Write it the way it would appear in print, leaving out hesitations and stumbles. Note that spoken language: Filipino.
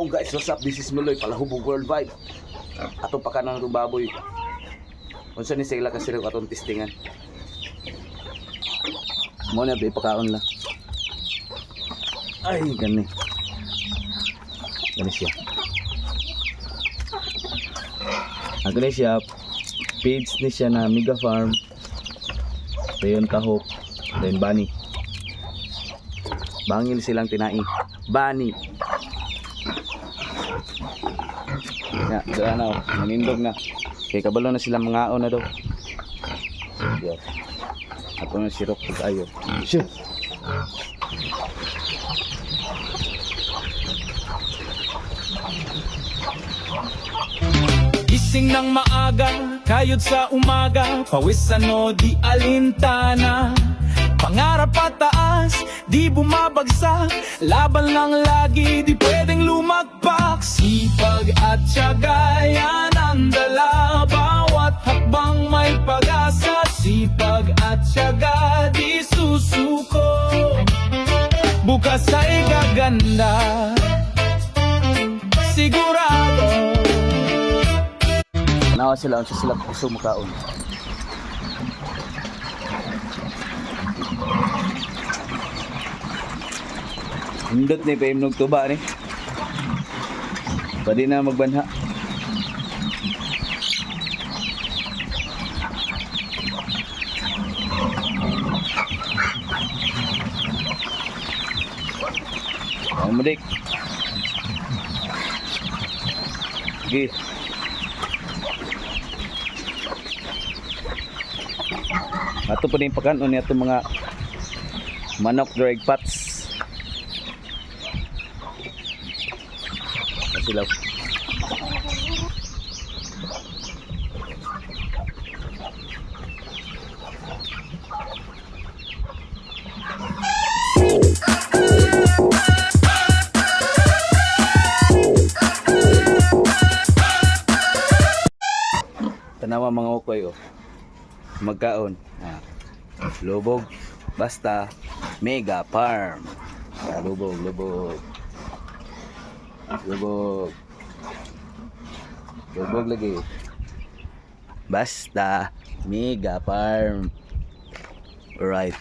Yo guys, what's up? This is Muloy, palahubog worldwide. Ato pa kanang itong baboy. Unsa ni sila kasi rin atong testingan. Muna ba ipakaon lang. Ay, gani. Gani siya. Gani siya. Page ni siya na Mega Farm. Dayon tahok. Dayon bani. Bangil silang tinai. Bani. Ya, dala na oh. Nanindog na. Kay kabalo na sila mga na daw. Yeah. Ako na sirok pag ayo. Shoo. Gising ng maaga, kayod sa umaga, pawisan o di alintana. Pangarap pataas, di bumabagsak, laban lang lagi, di pwedeng lumagpak. Sipag at tiyaga, yan ang dala, bawat hakbang may pag-asa. Sipag at tiyaga, di susuko, bukas ay gaganda, sigurado. Nawa sila, unsa sila gusto makaon. Hindot ni paimnog tuba ni. Pwede na magbanha. Ang mudik. Sige. Ato pa din pagkaon ni ato mga manok drag pots. Sila. Tanawa mga ukoy oh. Magkaon. Lubog basta Mega Farm. Lubog. Lubog lagi. Basta Mega Farm. Alright.